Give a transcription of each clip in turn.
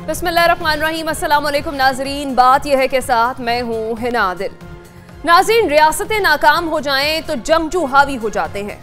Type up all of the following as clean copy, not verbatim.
बिस्मिल्लाहिर्रहमानिर्रहीम। अस्सलाम वालेकुम नाजरीन, बात यह है कि साथ मैं हूँ हिना आदिल। नाजरीन, रियासतें नाकाम हो जाएं तो जंगजू हावी हो जाते हैं,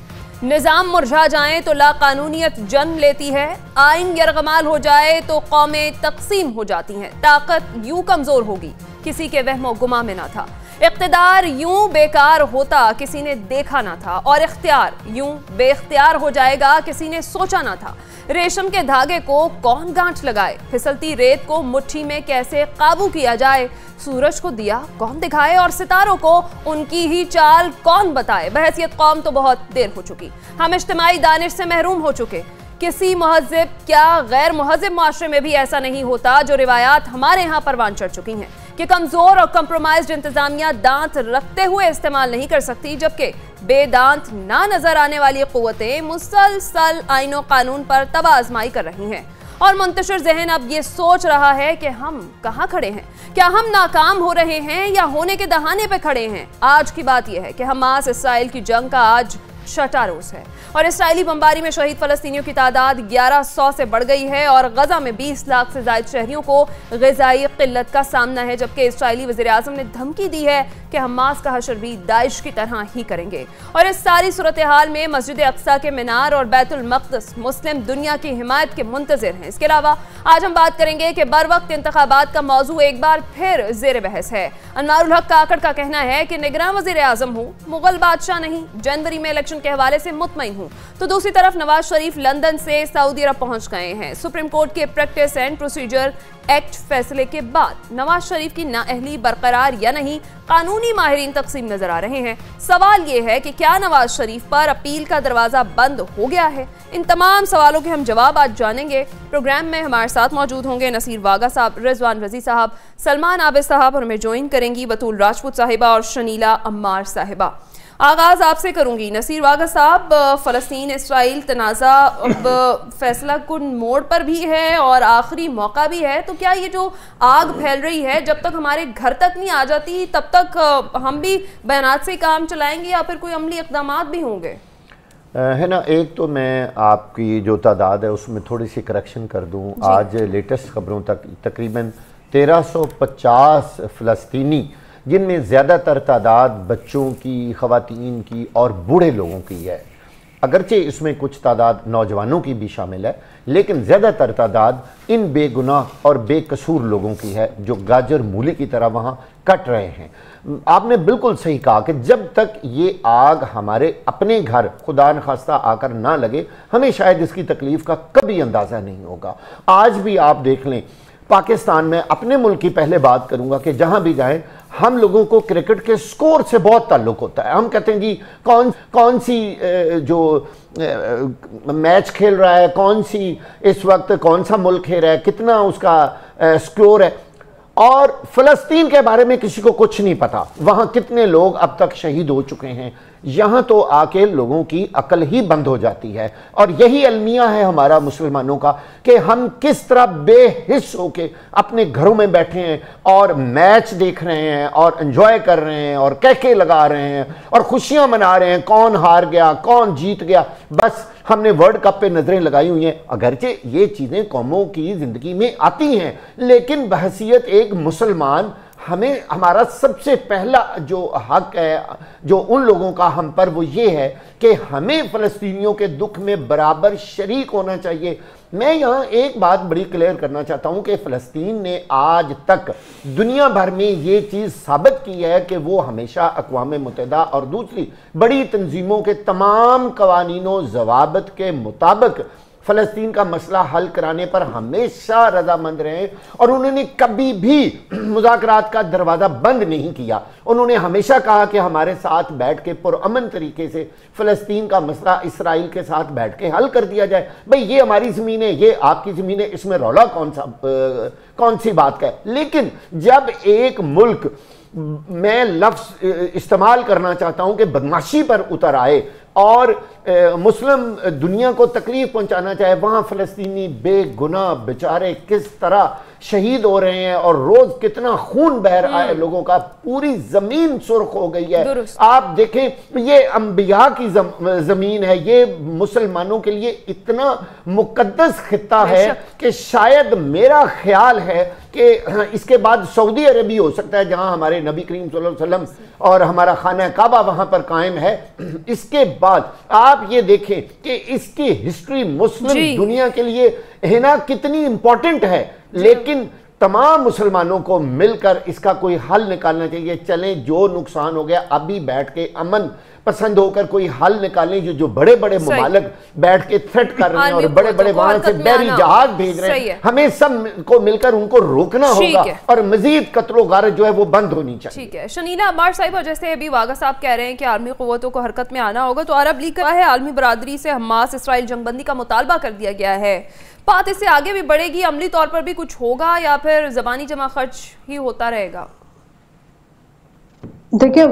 निज़ाम मुरझा जाएं तो लाकानूनियत जन्म लेती है, आइन यरगमाल हो जाए तो कौमें तकसीम हो जाती हैं। ताकत यूं कमजोर होगी किसी के वहमो गुमा में ना था, इख्तिदार यूं बेकार होता किसी ने देखा ना था, और इख्तियार यूं बेख्तियार हो जाएगा किसी ने सोचा ना था। रेशम के धागे को कौन गांठ लगाए, फिसलती रेत को मुट्ठी में कैसे काबू किया जाए, सूरज को दिया कौन दिखाए और सितारों को उनकी ही चाल कौन बताए। बहैसियत कौम तो बहुत देर हो चुकी, हम इज्तिमाई दानिश से महरूम हो चुके। किसी महज़िब क्या गैर महज़िब माशरे में भी ऐसा नहीं होता जो रिवायात हमारे यहाँ परवान चढ़ चुकी हैं कि कमजोर और कंप्रोमाइज्ड इंतजामिया दांत रखते हुए इस्तेमाल नहीं कर सकती, जबकि बेदांत ना नजर आने वाली कुव्वतें मुसलसल आईनो कानून पर तबाह आजमाई कर रही हैं। और मुंतशिर जहन अब ये सोच रहा है कि हम कहाँ खड़े हैं, क्या हम नाकाम हो रहे हैं या होने के दहाने पे खड़े हैं। आज की बात यह है कि हमास इसराइल की जंग का आज छठा रोज है और इसराइली बमबारी में शहीद फलस्तीनियों की तादाद 1100 से बढ़ गई है और गजा में 20 लाख से ज्यादा शहरियों को ग़िज़ाई किल्लत का सामना है, जबकि इसराइली वज़ीर आज़म ने धमकी दी है कि हमास का हशर भी दाइश की तरह ही करेंगे। और इस सारी सूरत हाल में मस्जिद अक्सा के मीनार और बैतुल मक़दस मुस्लिम दुनिया की हिमायत के मुंतज़िर हैं। इसके अलावा आज हम बात करेंगे कि बरवक्त इंतखाबात का मौजू एक बार फिर ज़ेर बहस है। अनवारुल हक काकड़ का कहना है कि निगरान वज़ीर आज़म हूँ, मुगल बादशाह नहीं, जनवरी में इलेक्शन के हवाले से मुतमईन हूं। तो दूसरी तरफ नवाज शरीफ लंदन से सऊदी अरब पहुंच गए हैं। सुप्रीम कोर्ट के प्रैक्टिस एंड प्रोसीजर एक्ट फैसले के बाद नवाज शरीफ की नाअहली बरकरार या नहीं, कानूनी माहिरीन तकसीम नजर आ रहे हैं। सवाल यह है कि क्या नवाज शरीफ पर अपील का दरवाजा बंद हो गया है। इन तमाम सवालों के हम जवाब आज जानेंगे। प्रोग्राम में हमारे साथ मौजूद होंगे नसीर वागा साहब, रिजवान रजी साहब, सलमान आबिद साहब और हमें ज्वाइन करेंगी बतूल राजपूत साहिबा और शनीला अम्मार साहिबा। आगाज आपसे करूंगी नसीर वागा साहब, फ़लस्तीन इसराइल तनाज़ा अब फैसला कुन मोड़ पर भी है और आखिरी मौका भी है, तो क्या ये जो आग फैल रही है जब तक हमारे घर तक नहीं आ जाती तब तक हम भी बयानात से काम चलाएंगे या फिर कोई अमली इक़दामात भी होंगे? है ना, एक तो मैं आपकी जो तादाद है उसमें थोड़ी सी करेक्शन कर दूँ। आज लेटेस्ट खबरों तक तकरीबन 1350 फ़लस्तीनी, जिनमें ज़्यादातर तादाद बच्चों की, ख़वातीन की और बूढ़े लोगों की है। अगरचे इसमें कुछ तादाद नौजवानों की भी शामिल है, लेकिन ज़्यादातर तादाद इन बेगुनाह और बेकसूर लोगों की है जो गाजर मूली की तरह वहाँ कट रहे हैं। आपने बिल्कुल सही कहा कि जब तक ये आग हमारे अपने घर खुदा न खास्ता आकर ना लगे, हमें शायद इसकी तकलीफ़ का कभी अंदाज़ा नहीं होगा। आज भी आप देख लें, पाकिस्तान में अपने मुल्क की पहले बात करूंगा कि जहां भी जाएं हम लोगों को क्रिकेट के स्कोर से बहुत ताल्लुक होता है। हम कहते हैं जी कौन सी जो मैच खेल रहा है, कौन सी इस वक्त कौन सा मुल्क खेल रहा है, कितना उसका स्कोर है, और फ़लस्तीन के बारे में किसी को कुछ नहीं पता। वहाँ कितने लोग अब तक शहीद हो चुके हैं, यहाँ तो आके लोगों की अकल ही बंद हो जाती है। और यही अलमिया है हमारा मुसलमानों का कि हम किस तरह बेहिस होके अपने घरों में बैठे हैं और मैच देख रहे हैं और एंजॉय कर रहे हैं और कहके लगा रहे हैं और खुशियां मना रहे हैं, कौन हार गया कौन जीत गया, बस हमने वर्ल्ड कप पे नजरें लगाई हुई हैं। अगरचे ये चीज़ें कौमों की ज़िंदगी में आती हैं, लेकिन बहसीयत एक मुसलमान हमें हमारा सबसे पहला जो हक है जो उन लोगों का हम पर, वो ये है कि हमें फ़लस्तीनियों के दुख में बराबर शरीक होना चाहिए। मैं यहाँ एक बात बड़ी क्लियर करना चाहता हूँ कि फ़लस्तीन ने आज तक दुनिया भर में ये चीज़ साबित की है कि वो हमेशा अक़वाम मुत्तहिदा और दूसरी बड़ी तंजीमों के तमाम कवानीनों ज़वाबित के मुताबिक फ़लस्तीन का मसला हल कराने पर हमेशा रजामंद रहे और उन्होंने कभी भी मुज़ाकरात का दरवाज़ा बंद नहीं किया। उन्होंने हमेशा कहा कि हमारे साथ बैठ के पुरअमन तरीके से फ़लस्तीन का मसला इसराइल के साथ बैठ के हल कर दिया जाए। भाई ये हमारी ज़मीन है, ये आपकी ज़मीन है, इसमें रौला कौन सी बात का है। लेकिन जब एक मुल्क, मैं लफ्ज़ इस्तेमाल करना चाहता हूँ कि बदमाशी पर उतर आए, और मुस्लिम दुनिया को तकलीफ पहुंचाना चाहे, वहां फ़लस्तीनी बेगुनाह बेचारे किस तरह शहीद हो रहे हैं और रोज कितना खून बह रहा है लोगों का, पूरी जमीन सुर्ख हो गई है। आप देखें ये अंबिया की जमीन है, ये मुसलमानों के लिए इतना मुकद्दस खित्ता है कि शायद मेरा ख्याल है कि इसके बाद सऊदी अरबी हो सकता है जहां हमारे नबी करीम सल्लल्लाहु अलैहि वसल्लम और हमारा खाना काबा वहां पर कायम है। इसके बाद आप ये देखें कि इसकी हिस्ट्री मुस्लिम दुनिया के लिए है ना कितनी इंपॉर्टेंट है, लेकिन तमाम मुसलमानों को मिलकर इसका कोई हल निकालना चाहिए। चलें जो नुकसान हो गया अभी बैठ के अमन पसंद होकर कोई हल निकालें। जो बड़े बड़े मुमालिक बैठ के थ्रेट कर रहे हैं और बड़े बड़े वहां से बहरी जहाज भेज रहे हैं, हमें सब को मिलकर उनको रोकना होगा और मजीद कत्लो गारत जो है वो बंद होनी चाहिए। ठीक है शनीला अम्मार साहिब, जैसे अभी वागा साहब कह रहे हैं कि आर्मी क़ुव्वतों को हरकत में आना होगा, तो अरब लीग का है आलमी बरादरी से हमास इसराइल जंगबंदी का मुतालबा कर दिया गया है। बात इससे आगे भी बढ़ेगी, अमली तौर पर भी कुछ होगा या फिर ज़बानी जमा खर्च ही होता रहेगा? देखिए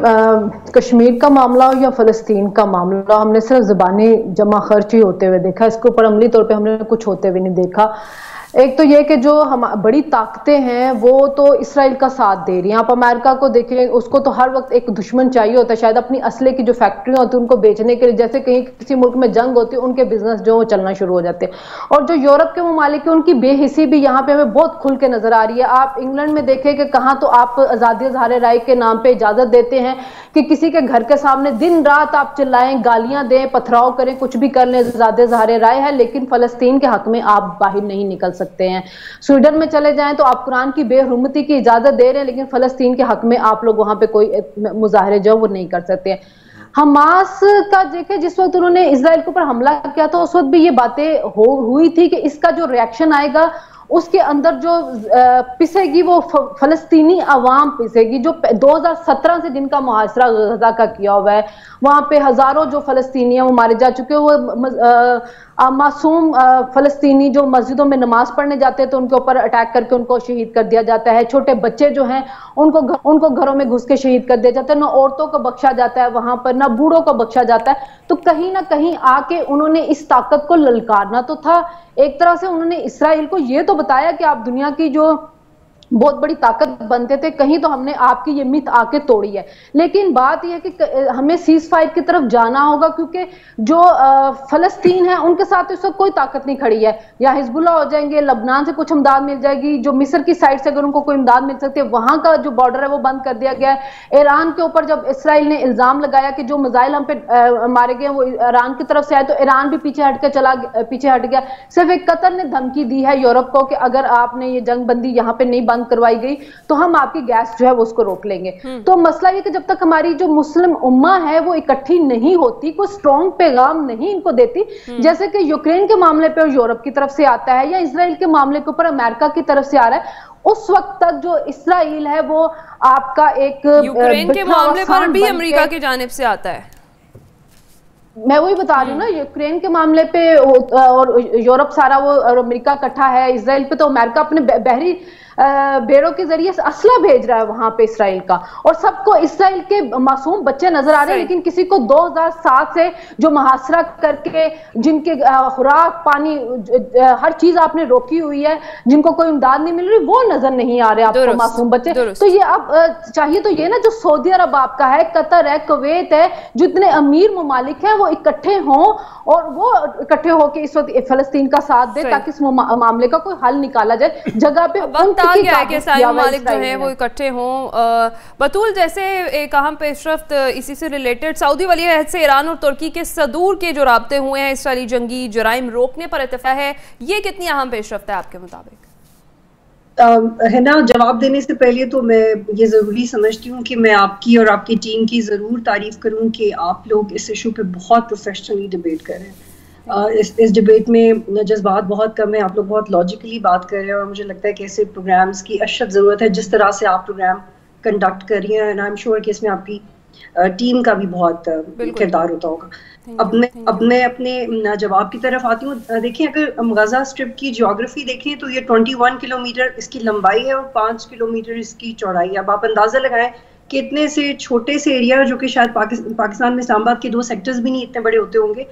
कश्मीर का मामला हो या फ़लस्तीन का मामला, हमने सिर्फ ज़बानी जमा खर्च ही होते हुए देखा, इसके ऊपर अमली तौर पे हमने कुछ होते हुए नहीं देखा। एक तो ये कि जो हम बड़ी ताकतें हैं वो तो इसराइल का साथ दे रही हैं। आप अमेरिका को देखें, उसको तो हर वक्त एक दुश्मन चाहिए होता है, शायद अपनी असले की जो फैक्ट्रियां होती हैं उनको बेचने के लिए, जैसे कहीं किसी मुल्क में जंग होती है उनके बिजनेस जो चलना शुरू हो जाते हैं। और जो यूरोप के ममालिक हैं उनकी बेहिसी भी यहाँ पे हमें बहुत खुल के नजर आ रही है। आप इंग्लैंड में देखें कि कहाँ तो आप आज़ादी इज़हार राय के नाम पर इजाज़त देते हैं कि किसी के घर के सामने दिन रात आप चिल्लाएं, गालियां दें, पथराव करें, कुछ भी कर लें, आज़ादी इज़हार राय है, लेकिन फ़लस्तीन के हक में आप बाहर नहीं निकल सकते हैं। स्वीडन में चले जाएं तो आप कुरान की बेहुरमती की इजाजत दे रहे हैं, लेकिन फ़लस्तीन के हक में आप लोग वहां पे कोई मुजाहरे जो वो नहीं कर सकते हैं। हमास का देखें, जिस वक्त उन्होंने इजराइल के ऊपर हमला किया था उस वक्त भी ये बातें हुई थी कि इसका जो रिएक्शन आएगा उसके अंदर जो पिसेगी वो फ़लस्तीनी अवाम पिसेगी, जो 2017 से जिनका मुहासरा गजा का किया हुआ है, वहां पे हजारों जो फ़लस्तीनी वो मारे जा चुके हैं। वो मासूम फ़लस्तीनी जो मस्जिदों में नमाज पढ़ने जाते हैं तो उनके ऊपर अटैक करके उनको शहीद कर दिया जाता है। छोटे बच्चे जो हैं उनको घरों में घुस के शहीद कर दिया जाता है। ना औरतों को बख्शा जाता है वहां पर, ना बूढ़ों को बख्शा जाता है। तो कहीं ना कहीं आके उन्होंने इस ताकत को ललकारना तो था। एक तरह से उन्होंने इसराइल को ये तो बताया कि आप दुनिया की जो बहुत बड़ी ताकत बनते थे, कहीं तो हमने आपकी ये मिथ आके तोड़ी है। लेकिन बात यह है कि हमें सीज फायर की तरफ जाना होगा, क्योंकि जो फ़लस्तीन है उनके साथ इस वक्त कोई ताकत नहीं खड़ी है। या हिजबुल्ला हो जाएंगे, लबनान से कुछ इमदाद मिल जाएगी, जो मिस्र की साइड से अगर उनको कोई इमदाद मिल सकती है, वहां का जो बॉर्डर है वो बंद कर दिया गया है। ईरान के ऊपर जब इसराइल ने इल्जाम लगाया कि जो मिसाइल हम पे मारे गए वो ईरान की तरफ से आए, तो ईरान भी पीछे हट गया। सिर्फ एक कतर ने धमकी दी है यूरोप को कि अगर आपने ये जंग बंदी यहाँ पे नहीं बंद करवाई गई तो हम आपकी गैस जो है वो उसको रोक लेंगे। तो मसला ये कि जब तक हमारी जो मुस्लिम उम्मा है वो इकट्ठी नहीं होती, कोई स्ट्रॉन्ग पैगाम नहीं इनको देती, जैसे कि यूक्रेन के मामले पे यूरोप की तरफ से आता है या इसराइल के मामले के ऊपर अमेरिका की तरफ से आ रहा है, उस वक्त तक जो इसराइल है वो आपका एक यूक्रेन के मामले पर भी अमेरिका की जानिब से आता है। मैं वही बता रही हूँ ना, यूक्रेन के मामले पे और यूरोप सारा वो और अमेरिका इकट्ठा है। इसराइल पे तो अमेरिका अपने बहरी बेड़ों के जरिए असला भेज रहा है वहां पे इसराइल का, और सबको इसराइल के मासूम बच्चे नजर आ रहे हैं, लेकिन किसी को 2007 से जो मुहासरा करके जिनके खुराक पानी हर चीज आपने रोकी हुई है, जिनको कोई इमदाद नहीं मिल रही, वो नजर नहीं आ रहे आपको मासूम बच्चे। तो ये अब चाहिए तो ये ना, जो सऊदी अरब आपका है, कतर है, कुवैत है, जितने अमीर ममालिक हैं वो इकट्ठे हों और वो इकट्ठे होकर इस वक्त फलस्तीन का साथ दे ताकि इस मामले का कोई हल निकाला जाए। जगह पे आ गया है कि सारे ममालिक जो हैं वो इकट्ठे हों। बतूल, जैसे एक अहम पेशरफ्त इसी से रिलेटेड, सऊदी वली अहद से ईरान और तुर्की के सदूर के जो राब्ते हुए हैं इसराइली जंगी जराइम रोकने पर इत्तेफाक है, ये कितनी अहम पेशरफ्त है आपके मुताबिक? है ना, जवाब देने से पहले तो मैं ये ज़रूरी समझती हूँ कि मैं आपकी और आपकी टीम की ज़रूर तारीफ़ करूँ कि आप लोग इस इशू पे बहुत प्रोफेशनली डिबेट कर रहे हैं। इस डिबेट में जज्बात बहुत कम है, आप लोग बहुत लॉजिकली बात कर रहे हैं, और मुझे लगता है कि ऐसे प्रोग्राम्स की अशद ज़रूरत है जिस तरह से आप प्रोग्राम कंडक्ट कर रही हैं। एंड आई एम श्योर कि इसमें आपकी टीम का भी बहुत किरदार होता होगा। अब मैं अपने जवाब की तरफ आती हूँ। देखिए, अगर गजा स्ट्रिप की ज्योग्राफी देखें तो ये 21 किलोमीटर इसकी लंबाई है और 5 किलोमीटर इसकी चौड़ाई है। अब आप अंदाजा लगाएं कि इतने से छोटे से एरिया जो कि शायद पाकिस्तान में इस्लामाबाद के 2 सेक्टर्स भी नहीं इतने बड़े होते होंगे,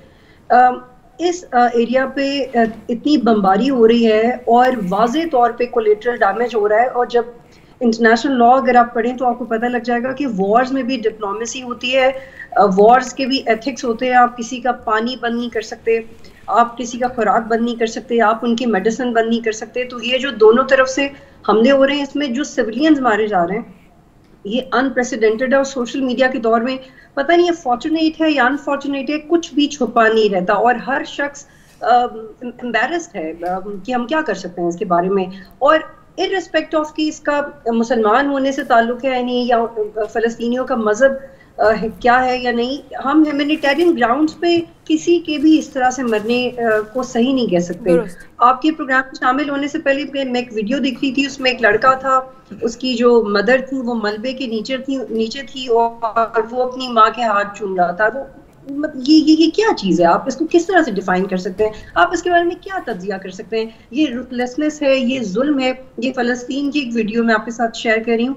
इस एरिया पे इतनी बमबारी हो रही है और वाज़े तौर पे कोलेटरल डैमेज हो रहा है। और जब इंटरनेशनल लॉ अगर आप पढ़ें तो आपको पता लग जाएगा कि वॉर्स में भी डिप्लोमेसी होती है, वॉर्स के भी एथिक्स होते हैं। आप किसी का पानी बंद नहीं कर सकते, आप किसी का खुराक बंद नहीं कर सकते, आप उनकी मेडिसिन बंद नहीं कर सकते। तो ये जो दोनों तरफ से हमले हो रहे हैं, इसमें जो सिविलियंस मारे जा रहे हैं, ये अनप्रेसिडेंटेड है। और सोशल मीडिया के दौर में पता नहीं ये फॉर्चुनेट है या अनफॉर्चुनेट है, कुछ भी छुपा नहीं रहता और हर शख्स एम्बैरेस्ड है कि हम क्या कर सकते हैं इसके बारे में। और इररिस्पेक्ट ऑफ कि इसका मुसलमान होने से ताल्लुक है नहीं या फ़लस्तीनियों का मजहब क्या है या नहीं, हम ह्यूमैनिटेरियन ग्राउंड्स पे किसी के भी इस तरह से मरने को सही नहीं कह सकते। आपके प्रोग्राम में शामिल होने से पहले मैं एक वीडियो देख रही थी, उसमें एक लड़का था, उसकी जो मदर थी वो मलबे के नीचे थी और वो अपनी माँ के हाथ चूम रहा था। वो ये क्या चीज़ है? आप इसको किस तरह से डिफाइन कर सकते हैं? आप इसके बारे में क्या तज्जिया कर सकते हैं? ये रुथलेसनेस है, ये जुल्म है। ये फ़लस्तीन की एक वीडियो मैं आपके साथ शेयर कर रही हूँ।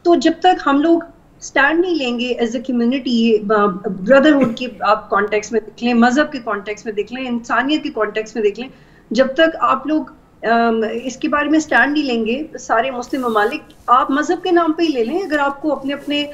तो जब तक हम लोग स्टैंड नहीं लेंगे एज ए कम्युनिटी, ब्रदरहुड की आप कॉन्टेक्स्ट में देख लें, मजहब के कॉन्टेक्स्ट में देख लें, इंसानियत के कॉन्टेक्स्ट में देख लें, जब तक आप लोग इसके बारे में स्टैंड नहीं लेंगे, सारे मुस्लिम ममालिक, आप मजहब के नाम पे ही ले लें, अगर आपको अपने अपने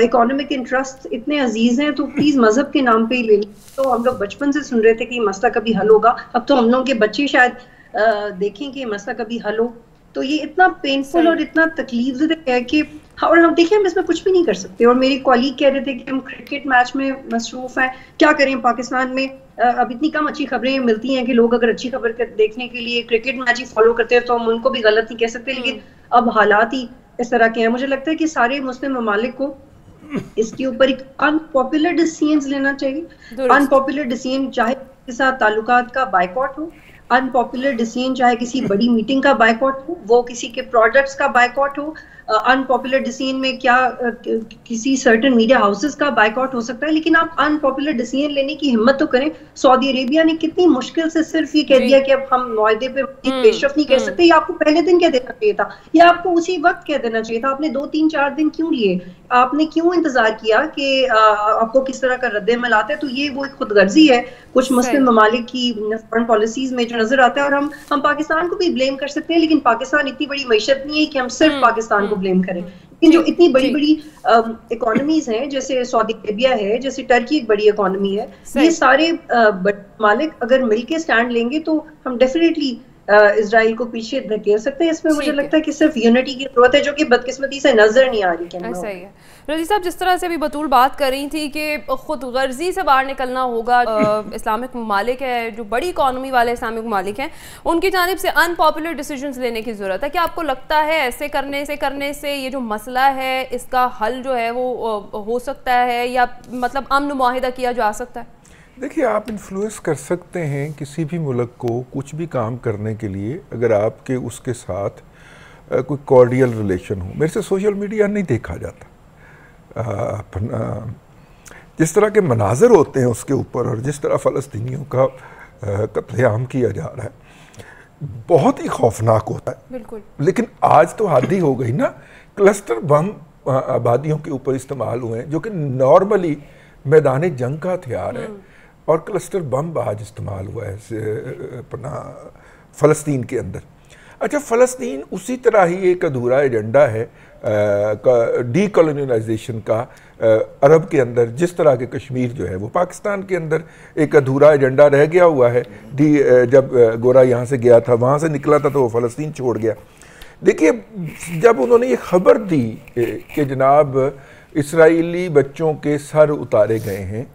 इकोनॉमिक इंटरेस्ट इतने अजीज हैं तो प्लीज मजहब के नाम पे ही ले लें। तो हम लोग बचपन से सुन रहे थे कि मसला कभी हल होगा, अब तो हम लोगों के बच्चे शायद देखें कि मसला कभी हल हो। तो ये इतना पेनफुल और इतना तकलीफ है कि और हम देखिए हम इसमें कुछ भी नहीं कर सकते। और मेरी कॉलीग कह रहे थे कि हम क्रिकेट मैच में मसरूफ हैं, क्या करें? पाकिस्तान में अब इतनी कम अच्छी खबरें मिलती हैं कि लोग अगर अच्छी खबर देखने के लिए क्रिकेट मैच ही फॉलो करते हैं तो हम उनको भी गलत नहीं कह सकते, लेकिन अब हालात ही इस तरह के हैं। मुझे लगता है कि सारे मुस्लिम ममालिक को इसके ऊपर एक अनपॉपुलर डिसीजन लेना चाहिए। अनपॉपुलर डिसीजन चाहे के साथ ताल्लुकात का बायकॉट हो, अनपॉपुलर डिसीजन चाहे किसी बड़ी मीटिंग का बायकॉट हो, वो किसी के प्रोडक्ट्स का बायकॉट हो, अनपॉपुलर डिसीजन में क्या किसी सर्टेन मीडिया हाउसेस का बायकॉट हो सकता है, लेकिन आप अनपॉपुलर डिसीजन लेने की हिम्मत तो करें। सऊदी अरेबिया ने कितनी मुश्किल से सिर्फ ये कह दिया कि अब हम मुआहदे पे पेशरफ नहीं कर सकते। या आपको पहले दिन कह देना चाहिए था, या आपको उसी वक्त कह देना चाहिए था। आपने 2-3-4 दिन क्यों लिए? आपने क्यों इंतजार किया कि आपको किस तरह का रद्द-ए-अमल आता है? तो ये वो एक खुदगर्जी है कुछ मुस्लिम ममालिक की फॉरेन पॉलिसीज में जो नजर आता है। और हम पाकिस्तान को भी ब्लेम कर सकते हैं, लेकिन पाकिस्तान इतनी बड़ी मैशत नहीं है कि हम सिर्फ पाकिस्तान को ब्लेम करें। लेकिन जो इतनी बड़ी बड़ी इकोनॉमीज हैं, जैसे सऊदी अरेबिया है, जैसे टर्की एक बड़ी इकोनॉमी है, ये सारे मालिक अगर मिलके स्टैंड लेंगे तो हम डेफिनेटली इजराइल को पीछे धकेल सकते हैं। इसमें मुझे लगता है कि सिर्फ यूनिटी की जरूरत है, जो कि बदकिस्मती से नजर नहीं आ रही। ऐसा ही है रजी साहब, जिस तरह से अभी बतूल बात कर रही थी कि खुद गर्जी से बाहर निकलना होगा, इस्लामिक ममालिक है जो बड़ी इकॉनमी वाले इस्लामिक ममालिक हैं, उनकी जानिब से अनपॉपुलर डिसीजंस लेने की ज़रूरत है। क्या आपको लगता है ऐसे करने से ये जो मसला है इसका हल जो है वो हो सकता है, या मतलब अमन मुआहिदा किया जा सकता है? देखिए, आप इन्फ्लुएंस कर सकते हैं किसी भी मुल्क को कुछ भी काम करने के लिए, अगर आपके उसके साथ कोई कॉर्डियल रिलेशन हो। मेरे से सोशल मीडिया नहीं देखा जाता, जिस तरह के मनाजर होते हैं उसके ऊपर, और जिस तरह फ़लस्तीनियों का कत्लेआम किया जा रहा है, बहुत ही खौफनाक होता है। बिल्कुल। लेकिन आज तो हद ही हो गई ना। क्लस्टर बम आबादियों के ऊपर इस्तेमाल हुए हैं, जो कि नॉर्मली मैदान जंग का हथियार है, और क्लस्टर बम आज इस्तेमाल हुआ है अपना फ़लस्तीन के अंदर। अच्छा, फ़लस्तीन उसी तरह ही एक अधूरा एजेंडा है डीकोलोनाइजेशन का अरब के अंदर, जिस तरह के कश्मीर जो है वो पाकिस्तान के अंदर एक अधूरा एजेंडा रह गया हुआ है। जब गोरा यहाँ से गया था, वहाँ से निकला था, तो वो फ़लस्तीन छोड़ गया। देखिए, जब उन्होंने ये खबर दी कि जनाब इसराइली बच्चों के सर उतारे गए हैं,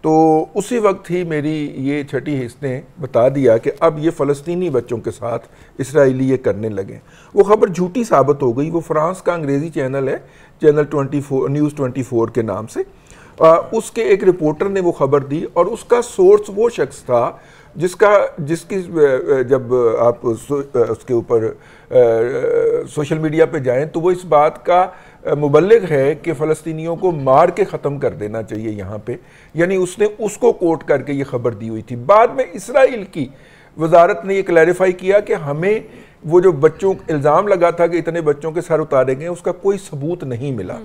तो उसी वक्त ही मेरी ये छठी हिस्स ने बता दिया कि अब ये फ़लस्तीनी बच्चों के साथ इसराइली ये करने लगे। वो खबर झूठी साबित हो गई। वो फ्रांस का अंग्रेज़ी चैनल है, चैनल 24 न्यूज़ 24 के नाम से, उसके एक रिपोर्टर ने वो खबर दी, और उसका सोर्स वो शख्स था जिसकी जब आप उसके ऊपर सोशल मीडिया पे जाएं तो वो इस बात का मुबल्लिग है कि फ़लस्तीनियों को मार के ख़त्म कर देना चाहिए यहाँ पे, यानी उसने उसको कोट करके ये खबर दी हुई थी। बाद में इसराइल की वजारत ने ये क्लैरिफाई किया कि हमें वो जो बच्चों इल्ज़ाम लगा था कि इतने बच्चों के सर उतारे गए, उसका कोई सबूत नहीं मिला।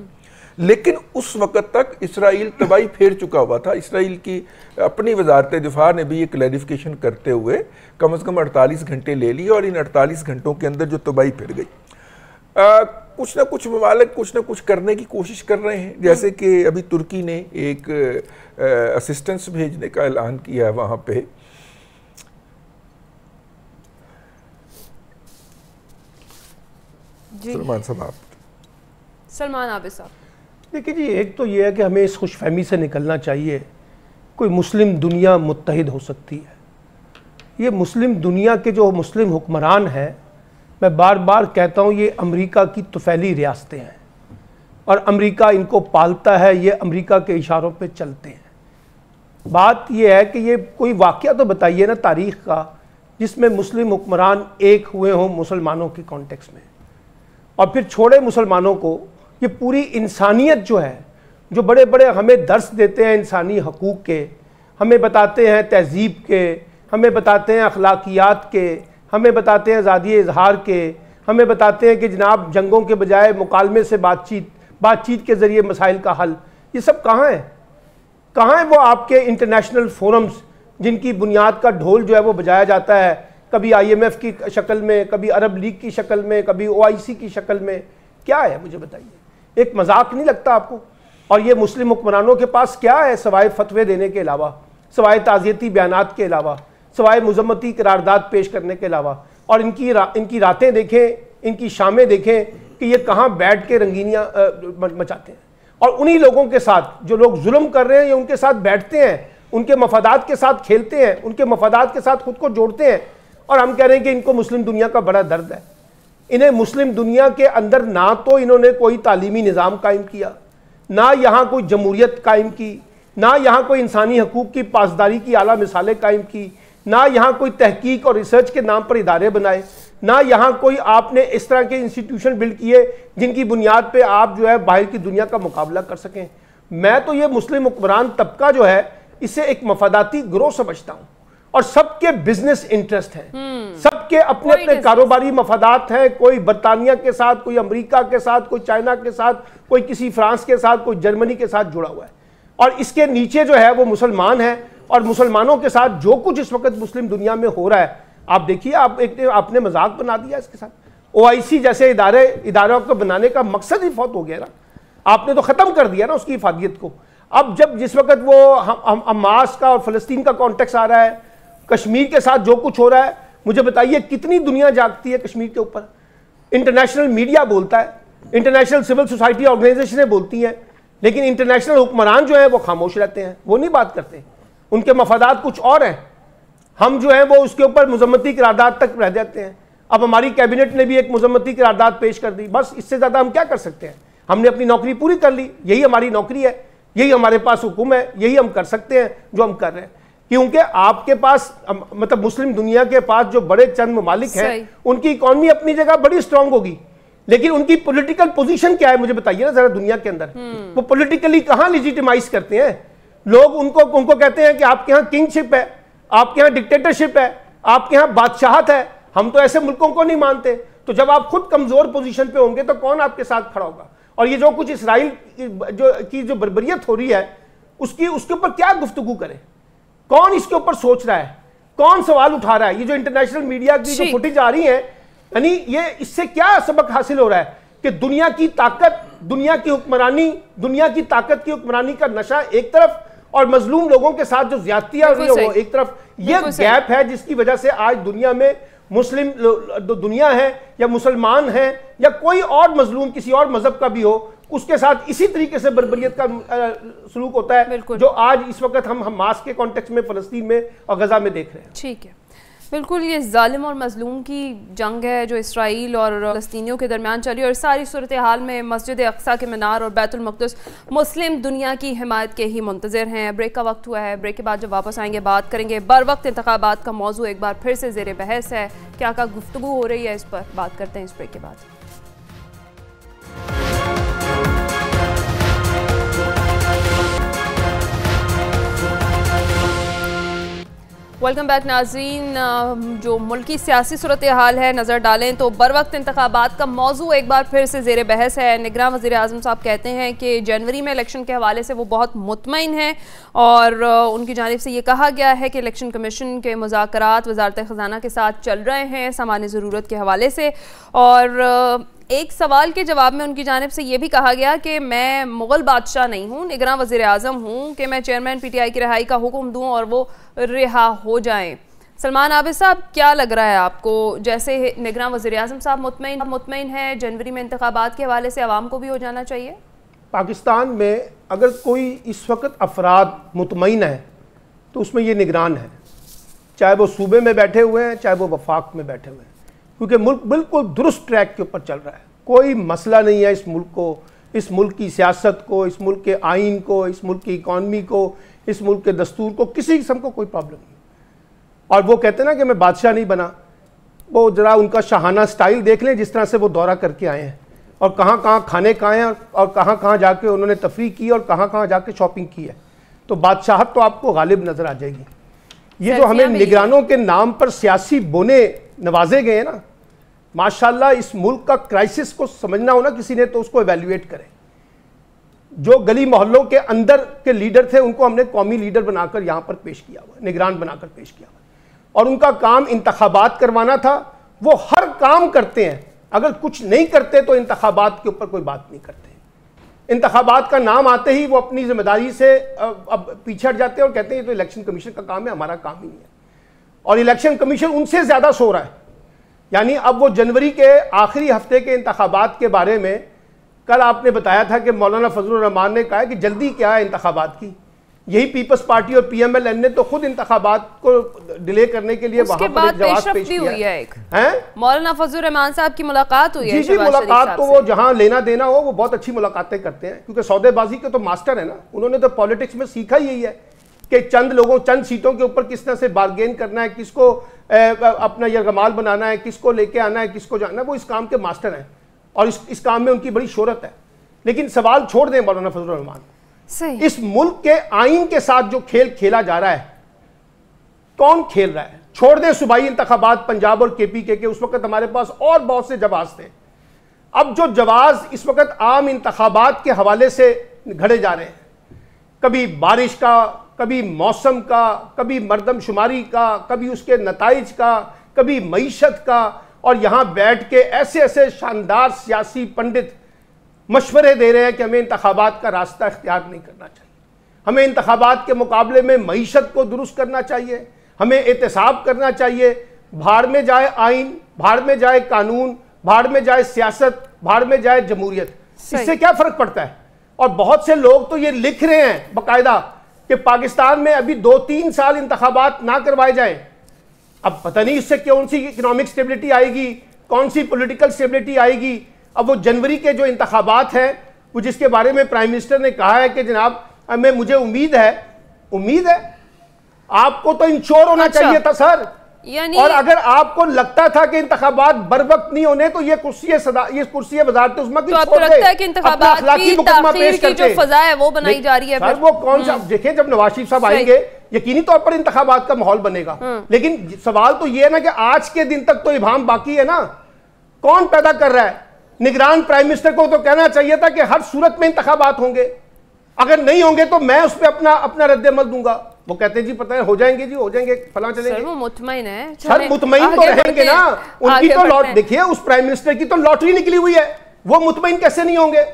लेकिन उस वक़्त तक इसराइल तबाही फेर चुका हुआ था। इसराइल की अपनी वजारत दिफा ने भी ये क्लैरिफिकेशन करते हुए कम से कम 48 घंटे ले लिए और इन 48 घंटों के अंदर जो तबाही फिर गई। कुछ ना कुछ ममालिक कुछ ना कुछ करने की कोशिश कर रहे हैं, जैसे कि अभी तुर्की ने एक असिस्टेंस भेजने का ऐलान किया है वहाँ पे। सलमान आबिद साहब, देखिए जी, एक तो ये है कि हमें इस खुशफहमी से निकलना चाहिए कोई मुस्लिम दुनिया मुत्तहिद हो सकती है। ये मुस्लिम दुनिया के जो मुस्लिम हुक्मरान हैं, मैं बार बार कहता हूँ, ये अमेरिका की तुफैली रियासतें हैं और अमेरिका इनको पालता है, ये अमेरिका के इशारों पे चलते हैं। बात ये है कि ये कोई वाक़या तो बताइए ना तारीख़ का जिसमें मुस्लिम हुक्मरान एक हुए हों मुसलमानों के कॉन्टेक्स्ट में, और फिर छोड़े मुसलमानों को, ये पूरी इंसानियत जो है, जो बड़े बड़े हमें दर्स देते हैं इंसानी हकूक़ के, हमें बताते हैं तहज़ीब के, हमें बताते हैं अखलाकियात के, हमें बताते हैं आज़ादी इजहार के, हमें बताते हैं कि जनाब जंगों के बजाय मुकालमे से बातचीत के ज़रिए मसाइल का हल, ये सब कहाँ है? कहाँ है वो आपके इंटरनेशनल फोरम्स जिनकी बुनियाद का ढोल जो है वो बजाया जाता है, कभी IMF की शक्ल में, कभी अरब लीग की शक्ल में, कभी OIC की शक्ल में? क्या है मुझे बताइए, एक मजाक नहीं लगता आपको? और ये मुस्लिम हुक्मरानों के पास क्या है सिवाय फतवे देने के अलावा, सिवाय ताज़ियती बयानात के अलावा, सिवाय मुज़म्मती करारदाद पेश करने के अलावा? और इनकी रातें देखें, इनकी शामें देखें कि ये कहाँ बैठ के रंगीनियाँ मचाते हैं। और उन्हीं लोगों के साथ जो लोग जुल्म कर रहे हैं, ये उनके साथ बैठते हैं, उनके मफादात के साथ खेलते हैं, उनके मफादात के साथ खुद को जोड़ते हैं। और हम कह रहे हैं कि इनको मुस्लिम दुनिया का बड़ा दर्द है। इन्हें मुस्लिम दुनिया के अंदर ना तो इन्होंने कोई तालीमी निज़ाम कायम किया, ना यहाँ कोई जमहूरियत कायम की, ना यहाँ कोई इंसानी हकूक़ की पासदारी की आला मिसालें कायम की, ना यहाँ कोई तहकीक और रिसर्च के नाम पर इदारे बनाए, ना यहाँ कोई आपने इस तरह के इंस्टीट्यूशन बिल्ड किए जिनकी बुनियाद पे आप जो है बाहर की दुनिया का मुकाबला कर सकें। मैं तो ये मुस्लिम हुक्मरान तबका जो है इसे एक मफादाती ग्रोह समझता हूँ, और सबके बिजनेस इंटरेस्ट हैं, सबके अपने अपने कारोबारी मफादात हैं। कोई बरतानिया के साथ, कोई अमेरिका के साथ, कोई चाइना के साथ, कोई किसी फ्रांस के साथ, कोई जर्मनी के साथ जुड़ा हुआ है। और इसके नीचे जो है वो मुसलमान है, और मुसलमानों के साथ जो कुछ इस वक्त मुस्लिम दुनिया में हो रहा है, आप देखिए, आपने मजाक बना दिया इसके साथ। OIC जैसे इदारों को बनाने का मकसद ही फौत हो गया ना, आपने तो ख़त्म कर दिया ना उसकी हिफाजत को। अब जब जिस वक्त वो हमास का और फ़लस्तीन का कॉन्टेक्स्ट आ रहा है, कश्मीर के साथ जो कुछ हो रहा है, मुझे बताइए कितनी दुनिया जागती है कश्मीर के ऊपर? इंटरनेशनल मीडिया बोलता है, इंटरनेशनल सिविल सोसाइटी ऑर्गेनाइजेशनें बोलती हैं, लेकिन इंटरनेशनल हुक्मरान जो है वो खामोश रहते हैं, वो नहीं बात करते, उनके मफादात कुछ और हैं। हम जो है वो उसके ऊपर मुज़म्मती करारदाद तक रह जाते हैं। अब हमारी कैबिनेट ने भी एक मुज़म्मती करारदाद पेश कर दी, बस इससे ज़्यादा हम क्या कर सकते हैं? हमने अपनी नौकरी पूरी कर ली, यही हमारी नौकरी है, यही हमारे पास हुक्म है, यही हम कर सकते हैं जो हम कर रहे हैं। क्योंकि आपके पास मतलब मुस्लिम दुनिया के पास जो बड़े चंद ममालिक हैं, उनकी इकॉनमी अपनी जगह बड़ी स्ट्रांग होगी, लेकिन उनकी पॉलिटिकल पोजीशन क्या है मुझे बताइए ना जरा दुनिया के अंदर। वो पॉलिटिकली कहां लेजिटिमाइज करते हैं लोग? उनको कहते हैं कि आपके यहाँ किंगशिप है, आपके यहाँ डिक्टेटरशिप है, आपके यहाँ बादशाहत है। हम तो ऐसे मुल्कों को नहीं मानते। तो जब आप खुद कमजोर पोजीशन पे होंगे तो कौन आपके साथ खड़ा होगा? और ये जो कुछ इसराइल जो बर्बरियत हो रही है उसके ऊपर क्या गुफ्तगू करें? कौन इसके ऊपर सोच रहा है? कौन सवाल उठा रहा है? ये जो इंटरनेशनल मीडिया की जो फुटेज आ रही है, यानी ये इससे क्या सबक हासिल हो रहा है कि दुनिया की ताकत, दुनिया की हुक्मरानी, दुनिया की ताकत की हुक्मरानी का नशा एक तरफ, और मजलूम लोगों के साथ जो ज्यादतियां हो रही है वो एक तरफ। ये गैप है जिसकी वजह से आज दुनिया में मुस्लिम दुनिया है या मुसलमान है या कोई और मजलूम किसी और मजहब का भी हो, उसके साथ इसी तरीके से बर्बरियत का सलूक होता है जो आज इस वक्त हम हमास के कॉन्टेक्स्ट में फ़लस्तीन में और गजा में देख रहे हैं। ठीक है, बिल्कुल ये जालिम और मजलूम की जंग है जो इसराइल और फ़लस्तीनियों के दरमियान चली, और सारी सूरत हाल में मस्जिद अक्सा के मीनार और बैतुल मक़दस मुस्लिम दुनिया की हिमायत के ही मुंतज़िर हैं। ब्रेक का वक्त हुआ है, ब्रेक के बाद जब वापस आएंगे बात करेंगे। बर वक्त इंतखाबात का मौजू एक बार फिर से ज़ेर बहस है, क्या गुफ्तगू हो रही है इस पर, बात करते हैं इस ब्रेक के बाद। वेलकम बैक नाज़रीन। जो मुल्की सियासी सूरत हाल है नज़र डालें तो बर वक्त इंतखाबात का मौजू एक बार फिर से ज़ेर बहस है। निगरान वज़ीर आज़म साहब कहते हैं कि जनवरी में इलेक्शन के हवाले से वो बहुत मुतमईन हैं और उनकी जानिब से ये कहा गया है कि इलेक्शन कमीशन के मुज़ाकरात वज़ारत ख़ज़ाना के साथ चल रहे हैं सामान्य ज़रूरत के हवाले से। और एक सवाल के जवाब में उनकी जानिब से ये भी कहा गया कि मैं मुग़ल बादशाह नहीं हूँ, निगरान वज़ीर आज़म हूँ कि मैं चेयरमैन PTI की रिहाई का हुक्म दूँ और वो रिहा हो जाएं। सलमान आबिद साहब, क्या लग रहा है आपको, जैसे निगरान वज़ीर आज़म साहब मुतमईन है, जनवरी में इंतखाबात के हवाले से आवाम को भी हो जाना चाहिए? पाकिस्तान में अगर कोई इस वक्त अफराद मुतमईन है तो उसमें ये निगरान है, चाहे वो सूबे में बैठे हुए हैं चाहे वो वफाक में बैठे हुए हैं, क्योंकि मुल्क बिल्कुल दुरुस्त ट्रैक के ऊपर चल रहा है। कोई मसला नहीं है इस मुल्क को, इस मुल्क की सियासत को, इस मुल्क के आइन को, इस मुल्क की इकॉनमी को, इस मुल्क के दस्तूर को, किसी किस्म को कोई प्रॉब्लम नहीं। और वो कहते हैं ना कि मैं बादशाह नहीं बना, वो जरा उनका शाहाना स्टाइल देख लें जिस तरह से वो दौरा करके आए हैं और कहाँ कहाँ खाने खाए हैं और कहाँ कहाँ जाके उन्होंने तफरीह की और कहाँ कहाँ जाके शॉपिंग की है, तो बादशाहत तो आपको गालिब नजर आ जाएगी। ये जो हमें निगरानों के नाम पर सियासी बोने नवाजे गए हैं ना, माशाल्लाह इस मुल्क का क्राइसिस को समझना हो ना किसी ने तो उसको एवेल्युएट करें। जो गली मोहल्लों के अंदर के लीडर थे उनको हमने कौमी लीडर बनाकर यहाँ पर पेश किया हुआ, निगरान बनाकर पेश किया हुआ, और उनका काम इंतखाबात करवाना था। वो हर काम करते हैं, अगर कुछ नहीं करते तो इंतखाबात के ऊपर कोई बात नहीं करते। इंतखाबात का नाम आते ही वो अपनी जिम्मेदारी से अब पीछे हट जाते हैं और कहते हैं ये तो इलेक्शन कमीशन का काम है, हमारा काम ही नहीं है। और इलेक्शन कमीशन उनसे ज़्यादा सो रहा है। यानी अब वो जनवरी के आखिरी हफ्ते के इंतखाबात के बारे में कल आपने बताया था कि मौलाना फजलुर रहमान ने कहा कि जल्दी क्या है इंतखाबात की। यही पीपल्स पार्टी और PMLN ने तो खुद इंतखाबात को डिले करने के लिए वहां पर एक जवाब पेश किया है। मौलाना फजलुर रहमान साहब की मुलाकात हुई है। जी, मुलाकात तो वो जहां लेना देना हो वो बहुत अच्छी मुलाकातें करते हैं, क्योंकि सौदेबाजी के तो मास्टर है ना। उन्होंने तो पॉलिटिक्स में सीखा यही है कि चंद सीटों के ऊपर किस तरह से बार्गेन करना है, किसको अपना यरगमाल बनाना है, किसको लेके आना है, किसको जाना है। वो इस काम के मास्टर हैं और इस काम में उनकी बड़ी शोहरत है। लेकिन सवाल छोड़ दें मौलाना फजलुर रहमान, इस मुल्क के आइन के साथ जो खेल खेला जा रहा है कौन खेल रहा है? छोड़ दें सूबाई इंतखाबात पंजाब और KPK के, उस वक्त हमारे पास और बहुत से जवाज थे। अब जो जवाज इस वक्त आम इंतखाबात के हवाले से घड़े जा रहे हैं, कभी बारिश का, कभी मौसम का, कभी मरदमशुमारी का, कभी उसके नताइज का, कभी मईशत का, और यहां बैठ के ऐसे ऐसे शानदार सियासी पंडित मशवरे दे रहे हैं कि हमें इंतखाबात का रास्ता इख्तियार नहीं करना चाहिए, हमें इंतखाबात के मुकाबले में मईशत को दुरुस्त करना चाहिए, हमें एहतसाब करना चाहिए। भाड़ में जाए आइन, भाड़ में जाए कानून, भाड़ में जाए सियासत, भाड़ में जाए जमहूरियत, इससे क्या फर्क पड़ता है? और बहुत से लोग तो ये लिख रहे हैं बाकायदा कि पाकिस्तान में अभी 2-3 साल इंतखाबात ना करवाए जाएं। अब पता नहीं इससे कौन सी इकोनॉमिक स्टेबिलिटी आएगी, कौन सी पॉलिटिकल स्टेबिलिटी आएगी। अब वो जनवरी के जो इंतखाबात हैं, वो जिसके बारे में प्राइम मिनिस्टर ने कहा है कि जनाब मुझे उम्मीद है, आपको तो इंश्योर होना चाहिए था सर। यानी और अगर आपको लगता था कि इंतखाबात बर वक्त नहीं होने तो ये कुर्सी वज़ारत उस्मा की छोड़ दे, इंतखाबात की ताख़ीर की जो फज़ा है वो बनाई जा रही है। सर वो कौन सा, देखिए जब नवाज शरीफ साहब आएंगे यकीनी तौर पर इंतखाबात का माहौल बनेगा, लेकिन सवाल तो ये है ना कि आज के दिन तक तो इबाम बाकी है ना। कौन पैदा कर रहा है? निगरान प्राइम मिनिस्टर को तो कहना चाहिए था कि हर सूरत में इंतखाबात होंगे, अगर नहीं होंगे तो मैं उस पर अपना रद्द-ए-अमल दूंगा। वो कहते हैं जी पता है हो जाएंगे जी, हो जाएंगे, फलां चलेंगे। सर वो मुतमईन है, सर मुतमईन तो रहेंगे ना। उनकी तो देखिए उस प्राइम मिनिस्टर की तो लॉटरी निकली हुई है, वो मुतमईन कैसे नहीं होंगे?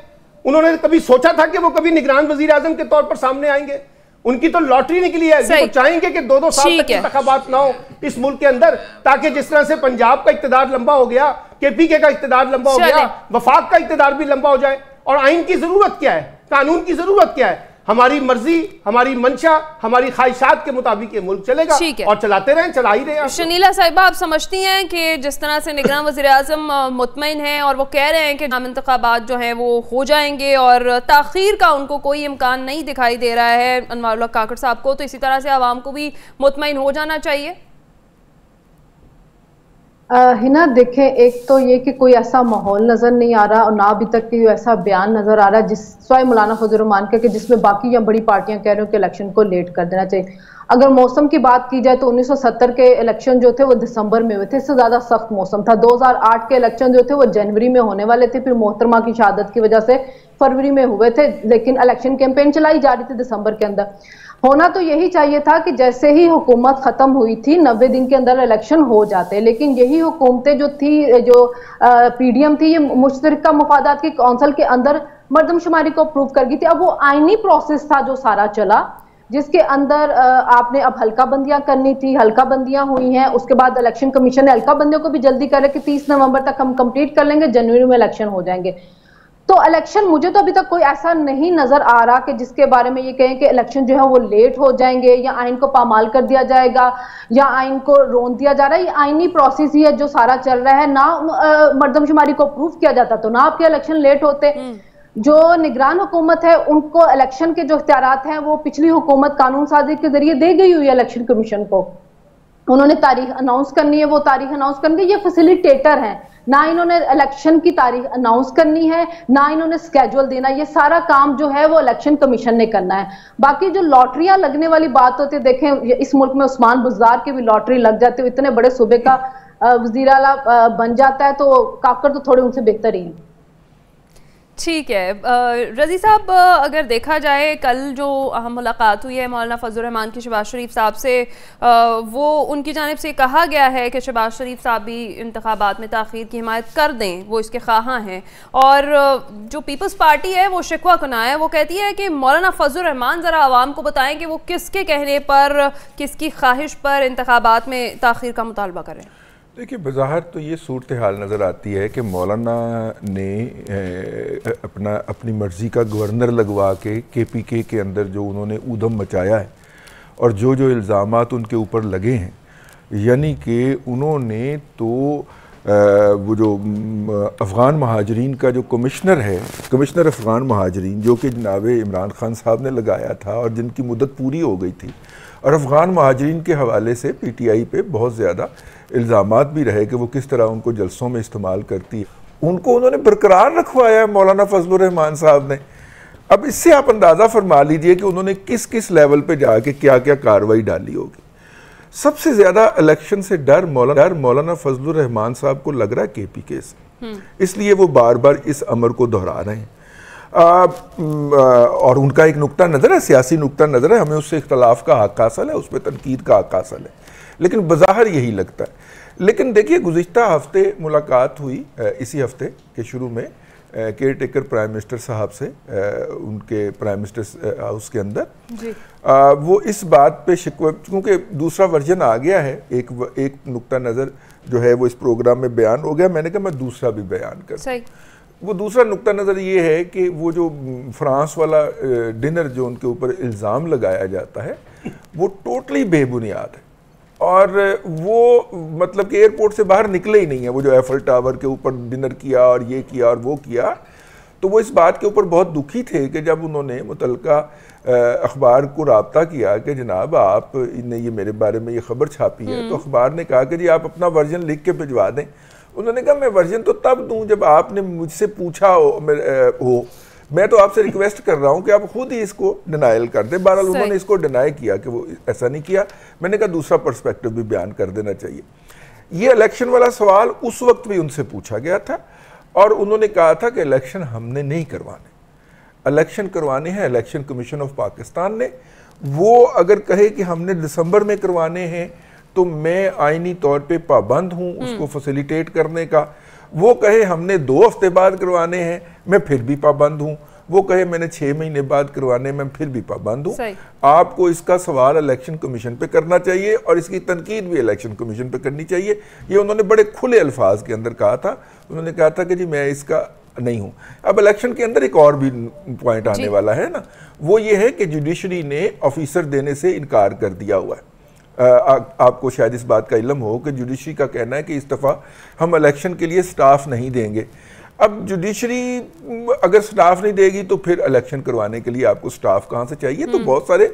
उन्होंने कभी सोचा था कि वो कभी निगरान वजीर आजम के तौर पर सामने आएंगे? उनकी तो लॉटरी निकली है। वो चाहेंगे कि 2-2 साल तक इंतखाबात ना हो इस मुल्क के अंदर, ताकि जिस तरह से पंजाब का इक्तदार लंबा हो गया, KPK का इक्तदार लंबा हो गया, वफाक का इक्तदार भी लंबा हो जाए। और आइन की जरूरत क्या है, कानून की जरूरत क्या है? हमारी मर्जी, हमारी मंशा, हमारी ख्वाहिशात के मुताबिक ये मुल्क चलेगा और चलाते रहें, चला ही रहे। शनीला साहिबा, आप समझती हैं कि जिस तरह से निगरान वज़ीर आज़म मुतमईन हैं और वो कह रहे हैं कि आम इंतखाबात जो हैं वो हो जाएंगे और ताख़ीर का उनको कोई इम्कान नहीं दिखाई दे रहा है अनवारुल हक काकड़ साहब को, तो इसी तरह से आवाम को भी मुतमईन हो जाना चाहिए? हिना देखें, एक तो ये कि कोई ऐसा माहौल नजर नहीं आ रहा और ना अभी तक कोई ऐसा बयान नजर आ रहा जिस स्वाय मौलाना फजलुर रहमान के जिसमें बाकी या बड़ी पार्टियां कह रही हो कि इलेक्शन को लेट कर देना चाहिए। अगर मौसम की बात की जाए तो 1970 के इलेक्शन जो थे वो दिसंबर में हुए थे, इससे ज्यादा सख्त मौसम था। 2008 के इलेक्शन जो थे वो जनवरी में होने वाले थे, फिर मोहतरमा की शहादत की वजह से फरवरी में हुए थे, लेकिन इलेक्शन कैंपेन चलाई जा रही थी दिसंबर के अंदर। होना तो यही चाहिए था कि जैसे ही हुकूमत खत्म हुई थी 90 दिन के अंदर इलेक्शन हो जाते, लेकिन यही हुकूमतें जो थी, जो पीडीएम थी, ये मुश्तरका मफादात की कौंसिल के अंदर मर्दमशुमारी को अप्रूव कर गई थी। अब वो आईनी प्रोसेस था जो सारा चला, जिसके अंदर आपने अब हल्का बंदियां करनी थी, हल्का बंदियां हुई हैं। उसके बाद इलेक्शन कमीशन ने हल्का बंदियों को भी जल्दी करे कि 30 नवंबर तक हम कंप्लीट कर लेंगे, जनवरी में इलेक्शन हो जाएंगे। तो इलेक्शन, मुझे तो अभी तक कोई ऐसा नहीं नजर आ रहा कि जिसके बारे में ये कहें कि इलेक्शन जो है वो लेट हो जाएंगे या आइन को पामाल कर दिया जाएगा या आइन को रोन दिया जा रहा है। ये आइनी प्रोसेस ही है जो सारा चल रहा है। ना मर्दमशुमारी को अप्रूव किया जाता तो ना आपके इलेक्शन लेट होते। जो निगरान हुकूमत है उनको इलेक्शन के जो इख्तियारात हैं वो पिछली हुकूमत कानून साजी के जरिए दे गई हुई है इलेक्शन कमीशन को। उन्होंने तारीख अनाउंस करनी है, वो तारीख अनाउंस करनी है। ये फैसिलिटेटर हैं, ना इन्होंने इलेक्शन की तारीख अनाउंस करनी है, ना इन्होंने स्केड्यूल देना। ये सारा काम जो है वो इलेक्शन कमीशन ने करना है। बाकी जो लॉटरियां लगने वाली बात होती है, देखें इस मुल्क में उस्मान बुज़दार की भी लॉटरी लग जाती है, इतने बड़े सूबे का वज़ीर आला बन जाता है, तो काकर तो थोड़े उनसे बेहतर ही हैं। ठीक है रज़ी साहब, अगर देखा जाए कल जो मुलाकात हुई है मौलाना फजल रहमान की शहबाज शरीफ साहब से, वो उनकी जानिब से कहा गया है कि शहबाज शरीफ साहब भी इंतखाबात में ताख़ीर की हिमायत कर दें, वो इसके ख्वाहां हैं। और जो पीपल्स पार्टी है वो शिकवा कना है, वो कहती है कि मौलाना फजल रहमान ज़रा आवाम को बताएं कि वो किसके कहने पर, किसकी ख्वाहिश पर इंतखाबात में ताख़ीर का मुतालबा करें। देखिए, बज़ाहिर तो ये सूरत हाल नज़र आती है कि मौलाना ने अपनी मर्ज़ी का गवर्नर लगवा के KPK के अंदर जो उन्होंने ऊधम मचाया है और जो जो इल्ज़ामात उनके ऊपर लगे हैं, यानी कि उन्होंने तो वो जो अफ़गान महाजरीन का जो कमिश्नर है, कमिश्नर अफ़गान महाजरीन, जो कि जनाब इमरान खान साहब ने लगाया था और जिनकी मुद्दत पूरी हो गई थी, और अफ़गान महाजरीन के हवाले से PTI पे बहुत ज़्यादा इल्ज़ामात भी रहे कि वो किस तरह उनको जलसों में इस्तेमाल करती है, उनको उन्होंने बरकरार रखवाया है मौलाना फजल रहमान साहब ने। अब इससे आप अंदाज़ा फरमा लीजिए कि उन्होंने किस किस लेवल पे जाके क्या क्या कार्रवाई डाली होगी। सबसे ज़्यादा इलेक्शन से डर मौलाना फजल रहमान साहब को लग रहा है KPK से, इसलिए वो बार बार इस अमर को दोहरा रहे हैं। और उनका एक नुक्ता नज़र है, सियासी नुक्ता नज़र है, हमें उससे इख्तलाफ का हक हासिल है, उस पर तनकीद का हक हासिल है, लेकिन बज़ाहिर यही लगता है। लेकिन देखिए, गुज़िश्ता हफ्ते मुलाकात हुई, इसी हफ्ते के शुरू में केयर टेकर प्राइम मिनिस्टर साहब से उनके प्राइम मिनिस्टर हाउस के अंदर। वो इस बात पे शिकवा, क्योंकि दूसरा वर्जन आ गया है, एक नुक्ता नज़र जो है वो इस प्रोग्राम में बयान हो गया, मैंने कहा मैं दूसरा भी बयान कर। वो दूसरा नुक्ता नज़र ये है कि वो जो फ्रांस वाला डिनर जो उनके ऊपर इल्ज़ाम लगाया जाता है वो टोटली बेबुनियाद है, और वो मतलब कि एयरपोर्ट से बाहर निकले ही नहीं है। वो जो एफल टावर के ऊपर डिनर किया और ये किया और वो किया, तो वो इस बात के ऊपर बहुत दुखी थे कि जब उन्होंने मुतल्लिका अखबार को राब्ता किया कि जनाब आप ने ये मेरे बारे में ये खबर छापी है, तो अखबार ने कहा कि जी आप अपना वर्जन लिख के भिजवा दें। उन्होंने कहा मैं वर्जन तो तब दूं जब आपने मुझसे पूछा हो, मैं तो आपसे रिक्वेस्ट कर रहा हूं कि आप खुद ही इसको डिनाइल कर दें। बहरहाल उन्होंने इसको डिनाई किया कि वो ऐसा नहीं किया। मैंने कहा दूसरा पर्सपेक्टिव भी बयान कर देना चाहिए। ये इलेक्शन वाला सवाल उस वक्त भी उनसे पूछा गया था और उन्होंने कहा था कि इलेक्शन हमने नहीं करवाने, इलेक्शन करवाने हैं इलेक्शन कमीशन ऑफ पाकिस्तान ने। वो अगर कहे कि हमने दिसंबर में करवाने हैं तो मैं आईनी तौर पे पाबंद हूं उसको फैसिलिटेट करने का। वो कहे हमने 2 हफ्ते बाद करवाने हैं, मैं फिर भी पाबंद हूं। वो कहे मैंने 6 महीने बाद करवाने, मैं फिर भी पाबंद हूं। आपको इसका सवाल इलेक्शन कमीशन पे करना चाहिए और इसकी तनकीद भी इलेक्शन कमीशन पे करनी चाहिए। ये उन्होंने बड़े खुले अल्फाज के अंदर कहा था। उन्होंने कहा था कि जी मैं इसका नहीं हूं। अब इलेक्शन के अंदर एक और भी पॉइंट आने वाला है ना, वो ये है कि जुडिशरी ने ऑफिसर देने से इनकार कर दिया हुआ है। आपको शायद इस बात का इल्म हो कि जुडिशरी का कहना है कि इस दफ़ा हम इलेक्शन के लिए स्टाफ नहीं देंगे। अब जुडिशरी अगर स्टाफ नहीं देगी तो फिर इलेक्शन करवाने के लिए आपको स्टाफ कहां से चाहिए? तो बहुत सारे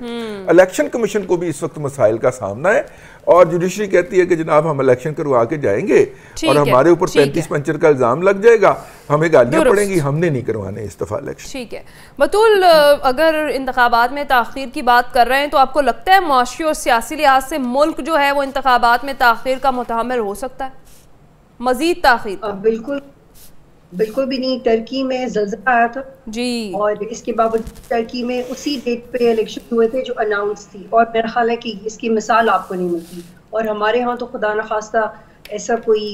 इलेक्शन कमीशन को भी इस वक्त मसाइल का सामना है और जुडिशरी कहती है कि जनाब हम इलेक्शन करवा के जाएंगे और हमारे ऊपर 35 पंचर का इल्जाम लग जाएगा, हमें गालियां पड़ेंगी, हमने नहीं करवाने इस दफा इलेक्शन। ठीक है बतूल, अगर इंतखाबात में ताखीर की बात कर रहे हैं तो आपको लगता है मुआशी और सियासी लिहाज से मुल्क जो है वो इंतखाबात में ताखीर का मुतहम्मिल हो सकता है, मजीद ताखीर? बिल्कुल भी नहीं। टर्की में ज़लज़ला आया था जी और इसके बावजूद टर्की में उसी डेट पे इलेक्शन हुए थे जो अनाउंस थी और मेरा ख्याल है कि इसकी मिसाल आपको नहीं मिलती। और हमारे यहाँ तो खुदा न खास्ता ऐसा कोई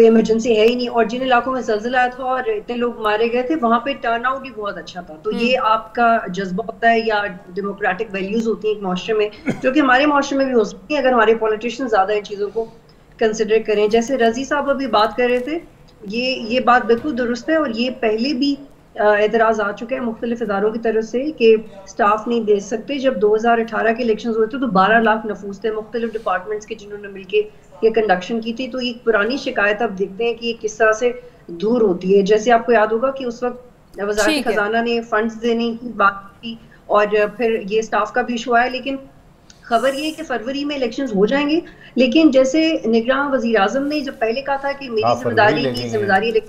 इमरजेंसी है ही नहीं और जिन इलाकों में ज़लज़ला आया था और इतने लोग मारे गए थे वहाँ पे टर्न आउट भी बहुत अच्छा था। तो ये आपका जज्बा होता है या डेमोक्रेटिक वैल्यूज होती हैं एक माशरे में, जो कि हमारे माशरे में भी हो सकती है अगर हमारे पॉलिटिशियन ज़्यादा इन चीज़ों को कंसिडर करें। जैसे रजी साहब अभी बात कर रहे थे, ये बात बिल्कुल दुरुस्त है और ये पहले भी एतराज़ आ चुके हैं मुख्तलिफ इदारों की तरफ से कि स्टाफ नहीं दे सकते। जब 2018 के इलेक्शन हुए थे तो 12 लाख नफूस थे मुख्तलिफ डिपार्टमेंट्स के जिन्होंने मिलके ये कंडक्शन की थी। तो ये पुरानी शिकायत अब देखते हैं कि ये किस तरह से दूर होती है। जैसे आपको याद होगा कि उस वक्त वज़ारत खजाना ने फंड्स देने की बात की और फिर ये स्टाफ का भी इशू आया, लेकिन खबर ये है कि फरवरी में इलेक्शंस हो जाएंगे। लेकिन जैसे निगरान वजीर आजम ने जब पहले कहा था कि मेरी जिम्मेदारी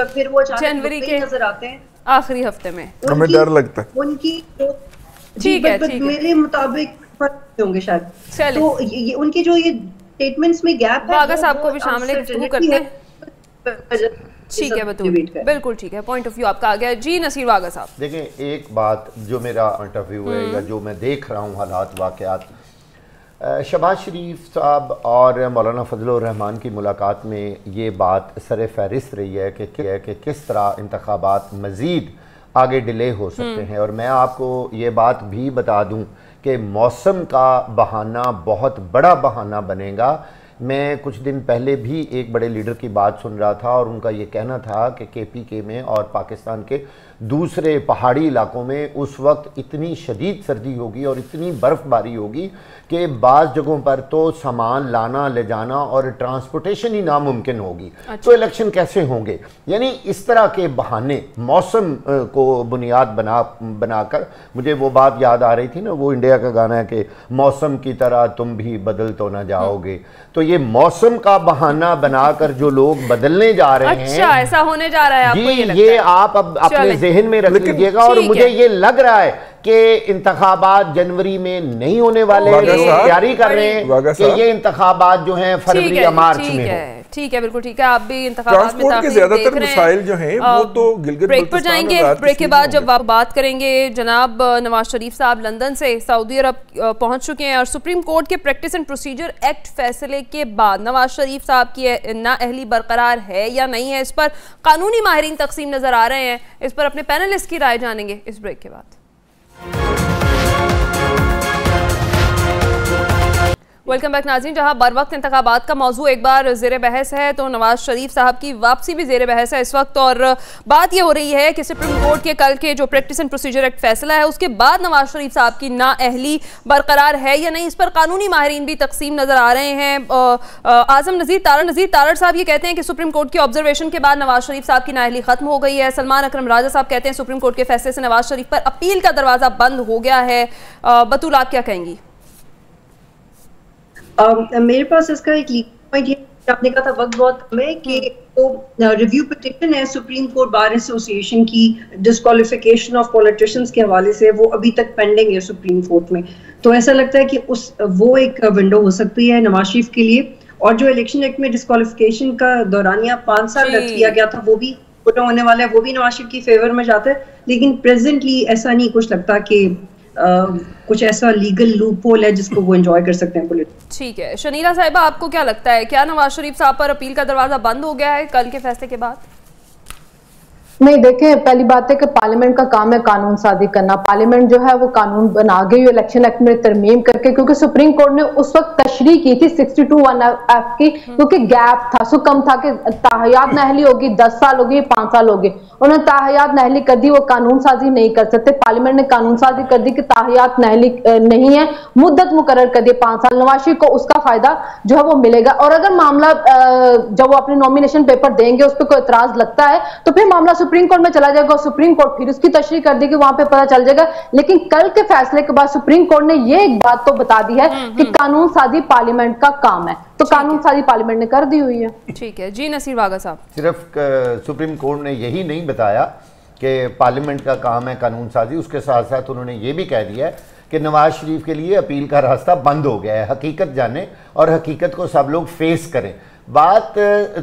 फिर वो जनवरी के नजर आते हैं आखिरी हफ्ते में, हमें डर लगता है उनकी। ठीक है मेरे मुताबिक होंगे शायद। तो ये उनके जो ये स्टेटमेंट्स में गैप है, वागा साहब को भी शामिल करते हैं। ठीक है बतूल, बिल्कुल ठीक है, पॉइंट ऑफ व्यू आपका आ गया। जी नसीर वागा साहब, देखें एक बात जो मेरा पॉइंट ऑफ व्यू है या जो मैं देख रहा हूँ हालात वाक़यात, शहबाज शरीफ साहब और मौलाना फजल रहमान की मुलाकात में ये बात सर फहरिस्त रही है कि किस तरह इंतखाबात मज़ीद आगे डिले हो सकते हैं। और मैं आपको ये बात भी बता दूँ कि मौसम का बहाना बहुत बड़ा बहाना बनेगा। मैं कुछ दिन पहले भी एक बड़े लीडर की बात सुन रहा था और उनका ये कहना था कि KPK में और पाकिस्तान के दूसरे पहाड़ी इलाकों में उस वक्त इतनी शदीद सर्दी होगी और इतनी बर्फ़बारी होगी कि बाज़ जगहों पर तो सामान लाना ले जाना और ट्रांसपोर्टेशन ही नामुमकिन होगी। अच्छा। तो इलेक्शन कैसे होंगे? यानी इस तरह के बहाने मौसम को बुनियाद बनाकर मुझे वो बात याद आ रही थी ना, वो इंडिया का गाना है कि मौसम की तरह तुम भी बदल तो ना जाओगे। तो ये मौसम का बहाना बनाकर जो लोग बदलने जा रहे हैं, अच्छा ऐसा होने जा रहा है आपको ये आप अब अपने जहन में रख लीजिएगा। और मुझे ये लग रहा है कि इंतखाबात जनवरी में नहीं होने वाले, लोग तैयारी कर रहे हैं कि ये इंतखाबात जो हैं फरवरी या मार्च में हो। ठीक है, बिल्कुल ठीक है। आप भी इंतखाबात में ताक़ीद ज्यादातर मसाइल जो हैं वो तो गिलगित ब्रेक पर जाएंगे। ब्रेक के बाद जब आप बात करेंगे, जनाब नवाज शरीफ साहब लंदन से सऊदी अरब पहुंच चुके हैं और सुप्रीम कोर्ट के प्रैक्टिस एंड प्रोसीजर एक्ट फैसले के बाद नवाज शरीफ साहब की नाअहली बरकरार है या नहीं है, इस पर कानूनी माहिरीन तकसीम नजर आ रहे हैं। इस पर अपने पैनलिस्ट की राय जानेंगे इस ब्रेक के बाद। वेलकम बैक नाज़रीन। जहां बर वक्त इंतखाबात का मौजू एक बार ज़ेर बहस है तो नवाज शरीफ साहब की वापसी भी ज़ेर बहस है इस वक्त। और बात यह हो रही है कि सुप्रीम कोर्ट के कल के जो प्रैक्टिस एंड प्रोसीजर एक्ट फैसला है उसके बाद नवाज शरीफ साहब की नाअहली बरकरार है या नहीं, इस पर कानूनी माहिरीन भी तकसीम नजर आ रहे हैं। आजम नज़ीर तारड़ साहब ये कहते हैं कि सुप्रीम कोर्ट की ऑब्जर्वेशन के बाद नवाज शरीफ साहब की नाअहली खत्म हो गई है। सलमान अकरम राजा साहब कहते हैं सुप्रीम कोर्ट के फैसले से नवाज शरीफ पर अपील का दरवाजा बंद हो गया है। बतूल आप क्या कहेंगी? मेरे पास इसका एक पॉइंट ये आपने कहा था वक्त बहुत कम है कि तो रिव्यू पिटीशन है सुप्रीम कोर्ट बार एसोसिएशन की डिस्क्वालिफिकेशन ऑफ पॉलिटिशियंस के हवाले से, वो अभी तक पेंडिंग है सुप्रीम कोर्ट में। तो ऐसा लगता है कि वो एक विंडो हो सकती है नवाज शरीफ के लिए। और जो इलेक्शन एक्ट में डिस्क्वालिफिकेशन का दौरानिया 5 साल रख दिया गया था वो भी पूरा होने वाला है, वो भी नवाज शरीफ की फेवर में जाता है। लेकिन प्रेजेंटली ऐसा नहीं कुछ लगता कि कुछ ऐसा लीगल लूपहोल है जिसको वो एंजॉय कर सकते हैं पुलिस। ठीक है, शनीला साहिबा आपको क्या लगता है, क्या नवाज शरीफ साहब पर अपील का दरवाजा बंद हो गया है कल के फैसले के बाद? नहीं, देखें, पहली बात है कि पार्लियामेंट का काम है कानून साजी करना। पार्लियामेंट जो है वो कानून बना गई इलेक्शन एक्ट में तरमीम करके, क्योंकि सुप्रीम कोर्ट ने उस वक्त तशरीह की थी 62(1)(f) की, क्योंकि गैप था, सो कम था कि ताहयात नहली होगी 10 साल होगी 5 साल होगी, उन्होंने ताहयात नहली कर दी, वो कानून साजी नहीं कर सकते। पार्लियामेंट ने कानून साजी कर दी कि ताहयात नहली नहीं है, मुद्दत मुकर्रर कर दी 5 साल। नवाज शरीफ को उसका फायदा जो है वो मिलेगा, और अगर मामला जब वो अपने नॉमिनेशन पेपर देंगे उस पर कोई एतराज लगता है तो फिर मामला सुप्रीम कोर्ट में चला जाएगा और सुप्रीम कोर्ट फिर उसकी तशरीह कर देगी, वहां पे पता चल जाएगा। लेकिन कल के फैसले के बाद सुप्रीम कोर्ट ने ये एक बात तो बता दी है कि कानून साजी पार्लियामेंट का काम है, तो कानून साजी पार्लियामेंट ने कर दी हुई है। ठीक है जी। नसीर वागा साहब, सिर्फ सुप्रीम कोर्ट ने यही नहीं बताया कि पार्लियामेंट का काम है कानून साजी, उसके साथ साथ उन्होंने ये भी कह दिया है कि नवाज शरीफ के लिए अपील का रास्ता बंद हो गया है। हकीकत जाने और हकीकत को सब लोग फेस करें। बात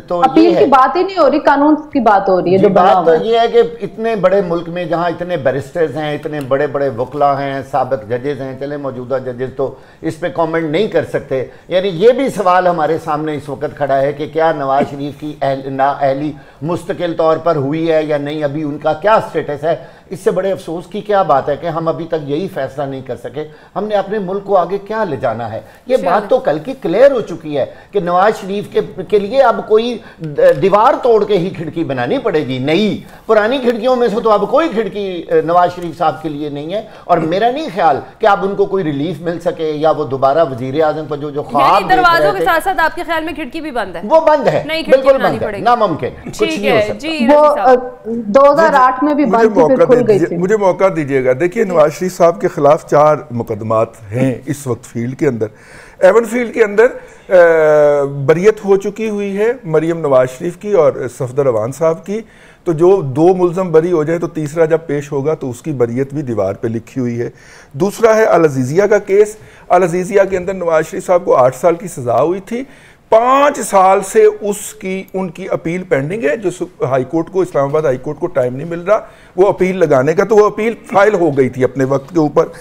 तो अपील की बात ही नहीं हो रही, कानून की बात हो रही है। जो बात तो ये है कि इतने बड़े मुल्क में जहाँ इतने बैरिस्टर्स हैं, इतने बड़े बड़े वकला हैं, साबिक जजेस हैं, चले मौजूदा जजेस तो इस पे कमेंट नहीं कर सकते। यानी ये भी सवाल हमारे सामने इस वक्त खड़ा है कि क्या नवाज शरीफ की नाअहली मुस्तकिल तौर पर हुई है या नहीं, अभी उनका क्या स्टेटस है। इससे बड़े अफसोस की क्या बात है कि हम अभी तक यही फैसला नहीं कर सके हमने अपने मुल्क को आगे क्या ले जाना है। ये बात तो कल की क्लियर हो चुकी है कि नवाज शरीफ के लिए अब कोई दीवार तोड़ के ही खिड़की बनानी पड़ेगी, नई। पुरानी खिड़कियों में से तो अब कोई खिड़की नवाज शरीफ साहब के लिए नहीं है, और मेरा नहीं ख्याल कि अब उनको कोई रिलीफ मिल सके या वो दोबारा वज़ीर आज़म को जो ख्वाब दरवाजों के साथ साथ आपके ख्याल में खिड़की भी बंद है? वो बंद है, बिल्कुल बंद है, नामुमकिन है, कुछ नहीं हो सकता। वो 2008 में भी बंद थी। मुझे मौका दीजिएगा। देखिए, नवाज शरीफ साहब के खिलाफ 4 मुकदमात हैं इस वक्त फील्ड के अंदर। एवन फील्ड के अंदर बरियत हो चुकी हुई है मरियम नवाज शरीफ की और सफदर अवान साहब की। तो जो 2 मुलजम बरी हो जाए तो तीसरा जब पेश होगा तो उसकी बरियत भी दीवार पे लिखी हुई है। दूसरा है अल अजीज़िया का केस। अल अजीज़िया के अंदर नवाज शरीफ साहब को 8 साल की सजा हुई थी। 5 साल से उनकी अपील पेंडिंग है, जो हाई कोर्ट को, इस्लामाबाद हाई कोर्ट को टाइम नहीं मिल रहा वो अपील लगाने का। तो वो अपील फाइल हो गई थी अपने वक्त के ऊपर।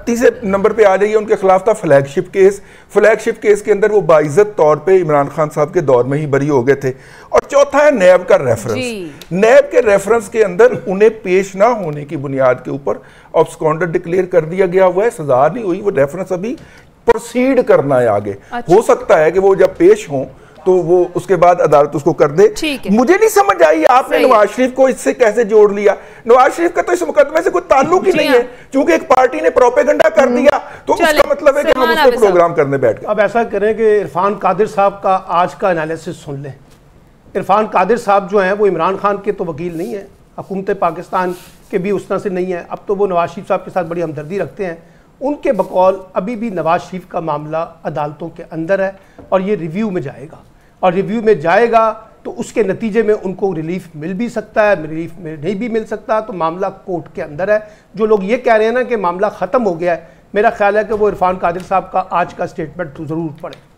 तीसरे नंबर पे आ जाइए, उनके खिलाफ था फ्लैगशिप केस। फ्लैगशिप केस के अंदर वो बाइज्जत तौर पे इमरान खान साहब के दौर में ही बरी हो गए थे। और चौथा है नैब का रेफरेंस। नैब के रेफरेंस के अंदर उन्हें पेश ना होने की बुनियाद के ऊपर ऑब्सकॉन्डर डिक्लेयर कर दिया गया हुआ है, सजा नहीं हुई। वो रेफरेंस अभी प्रोसीड करना है आगे। हो सकता है कि वो जब पेश हों तो वो उसके बाद अदालत उसको कर दे। मुझे नहीं समझ आई आपने नवाज शरीफ को इससे कैसे जोड़ लिया। नवाज शरीफ का तो इस मुकदमे से कोई ताल्लुक ही नहीं है, क्योंकि एक पार्टी ने प्रोपेगेंडा कर दिया तो उसका मतलब है कि हम उसको प्रोग्राम करने बैठ गए। अब ऐसा करें कि इरफान कादिर साहब का आज का एनालिसिस सुन लें। इरफान कादिर साहब जो हैं वो इमरान खान के तो वकील नहीं है, हुकूमत पाकिस्तान के भी उस तरह से नहीं है। अब तो वो नवाज शरीफ साहब के साथ बड़ी हमदर्दी रखते हैं। उनके बकौल अभी भी नवाज शरीफ का मामला अदालतों के अंदर है और ये रिव्यू में जाएगा, और रिव्यू में जाएगा तो उसके नतीजे में उनको रिलीफ मिल भी सकता है, रिलीफ नहीं भी मिल सकता। तो मामला कोर्ट के अंदर है। जो लोग ये कह रहे हैं ना कि मामला ख़त्म हो गया है, मेरा ख्याल है कि वो इरफान कादिर साहब का आज का स्टेटमेंट तो ज़रूर पढ़े।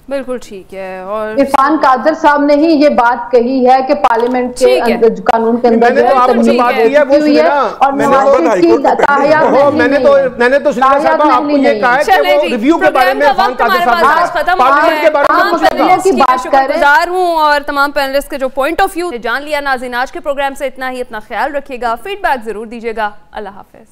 बिल्कुल ठीक है। और इरफान कादिर साहब ने ही ये बात कही है कि पार्लियामेंट के अंदर कानून के अंदर मैंने तो आपसे बात की है, वो सुनिए ना। और मैंने तो आपको ये कहा है कि वो रिव्यू के बारे में इरफान कादिर साहब पार्लियामेंट के बारे में की बात कर रहे हैं हूं, और तमाम पैनलिस्ट के जो पॉइंट ऑफ व्यू जान लिया। नाज़रीन, आज के प्रोग्राम से इतना ही। अपना ख्याल रखिएगा, फीडबैक जरूर दीजिएगा। अल्लाह हाफिज।